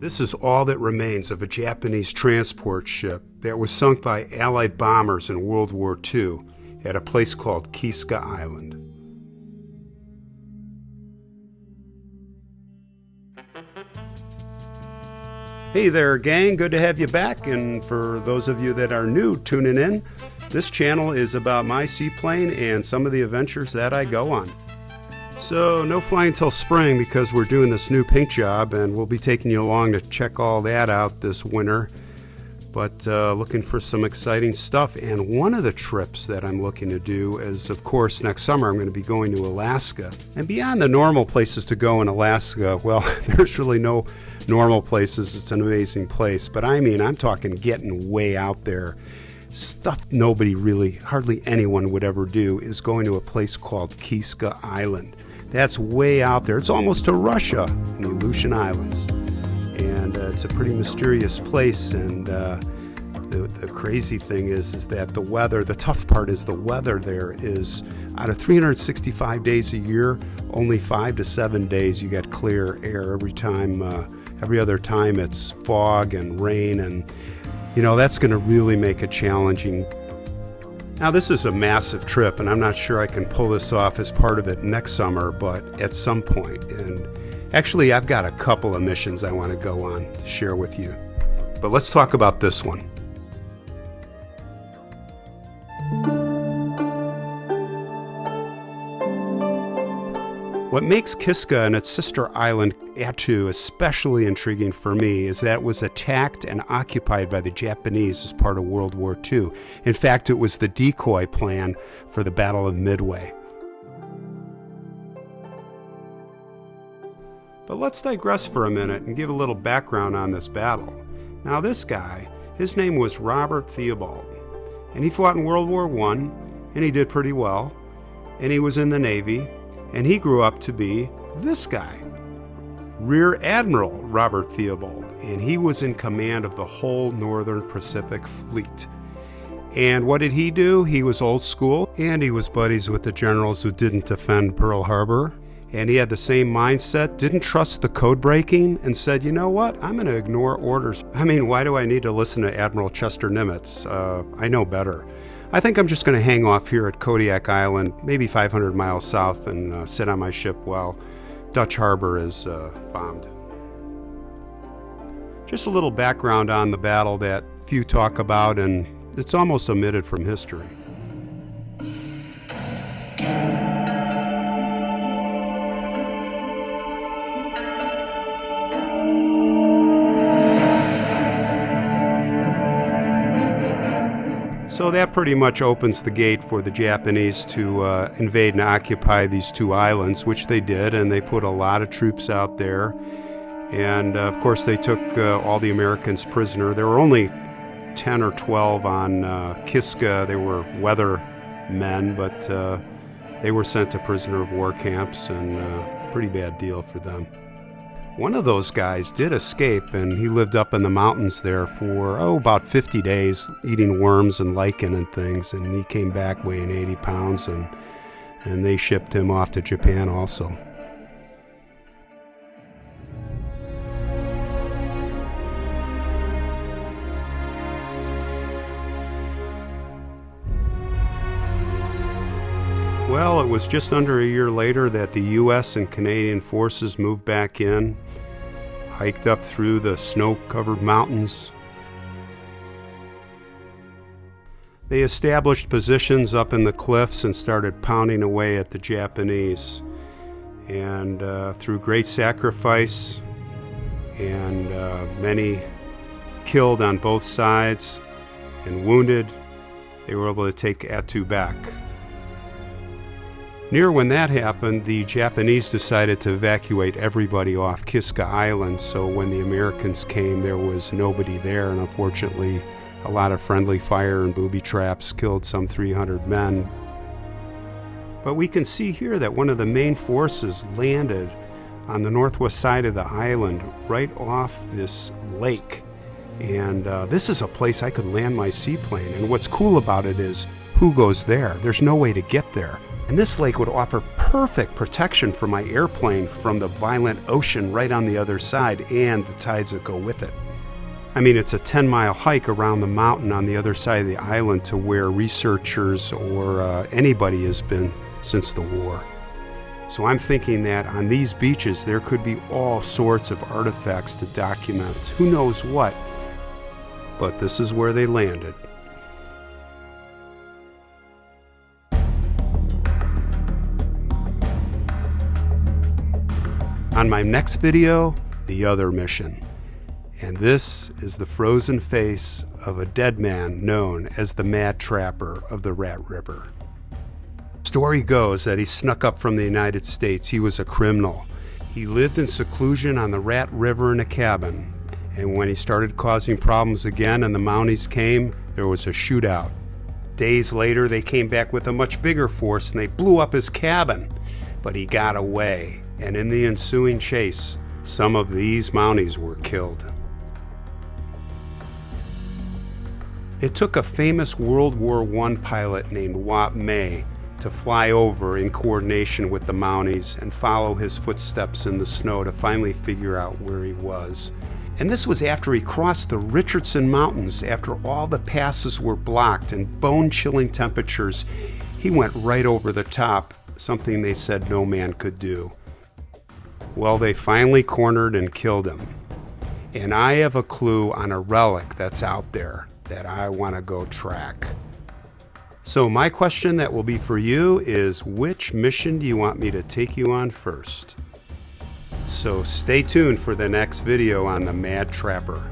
This is all that remains of a Japanese transport ship that was sunk by Allied bombers in World War II at a place called Kiska Island. Hey there, gang. Good to have you back. And for those of you that are new tuning in, this channel is about my seaplane and some of the adventures that I go on. So no flying till spring because we're doing this new paint job, and we'll be taking you along to check all that out this winter. But looking for some exciting stuff. And one of the trips that I'm looking to do is, of course, next summer I'm going to be going to Alaska. And beyond the normal places to go in Alaska, well, there's really no normal places. It's an amazing place. But I mean, I'm talking getting way out there. Stuff nobody really, hardly anyone would ever do is going to a place called Kiska Island. That's way out there. It's almost to Russia in the Aleutian Islands. And it's a pretty mysterious place. And the crazy thing is that the weather, the tough part is the weather there is out of 365 days a year, only 5 to 7 days you get clear air. Every other time it's fog and rain, and you know, that's going to really make it challenging. Now, this is a massive trip, and I'm not sure I can pull this off as part of it next summer, but at some point. And actually, I've got a couple of missions I want to go on to share with you. But let's talk about this one. What makes Kiska and its sister island, Attu, especially intriguing for me is that it was attacked and occupied by the Japanese as part of World War II. In fact, it was the decoy plan for the Battle of Midway. But let's digress for a minute and give a little background on this battle. Now, this guy, his name was Robert Theobald, and he fought in World War I, and he did pretty well, and he was in the Navy. And he grew up to be this guy, Rear Admiral Robert Theobald, and he was in command of the whole Northern Pacific Fleet. And what did he do? He was old school, and he was buddies with the generals who didn't defend Pearl Harbor. And he had the same mindset, didn't trust the code breaking, and said, you know what, I'm going to ignore orders. I mean, why do I need to listen to Admiral Chester Nimitz? I know better. I think I'm just going to hang off here at Kodiak Island, maybe 500 miles south, and sit on my ship while Dutch Harbor is bombed. Just a little background on the battle that few talk about, and it's almost omitted from history. So that pretty much opens the gate for the Japanese to invade and occupy these two islands, which they did, and they put a lot of troops out there. And of course they took all the Americans prisoner. There were only 10 or 12 on Kiska. They were weather men, but they were sent to prisoner of war camps, and pretty bad deal for them. One of those guys did escape, and he lived up in the mountains there for, about 50 days, eating worms and lichen and things, and he came back weighing 80 pounds, and they shipped him off to Japan also. Well, it was just under a year later that the US and Canadian forces moved back in, hiked up through the snow-covered mountains. They established positions up in the cliffs and started pounding away at the Japanese. And through great sacrifice and many killed on both sides and wounded, they were able to take Attu back. Near when that happened, the Japanese decided to evacuate everybody off Kiska Island, so when the Americans came, there was nobody there, and unfortunately, a lot of friendly fire and booby traps killed some 300 men. But we can see here that one of the main forces landed on the northwest side of the island, right off this lake. And this is a place I could land my seaplane, and what's cool about it is, who goes there? There's no way to get there. And this lake would offer perfect protection for my airplane from the violent ocean right on the other side and the tides that go with it. I mean, it's a 10-mile hike around the mountain on the other side of the island to where researchers or anybody has been since the war. So I'm thinking that on these beaches there could be all sorts of artifacts to document who knows what, but this is where they landed. On my next video, the other mission. And this is the frozen face of a dead man known as the Mad Trapper of the Rat River. Story goes that he snuck up from the United States. He was a criminal. He lived in seclusion on the Rat River in a cabin. And when he started causing problems again and the Mounties came, there was a shootout. Days later, they came back with a much bigger force and they blew up his cabin. But he got away. And in the ensuing chase, some of these Mounties were killed. It took a famous World War I pilot named Wap May to fly over in coordination with the Mounties and follow his footsteps in the snow to finally figure out where he was. And this was after he crossed the Richardson Mountains. After all the passes were blocked and bone-chilling temperatures, he went right over the top, something they said no man could do. Well, they finally cornered and killed him. And I have a clue on a relic that's out there that I want to go track. So my question that will be for you is, which mission do you want me to take you on first? So stay tuned for the next video on the Mad Trapper.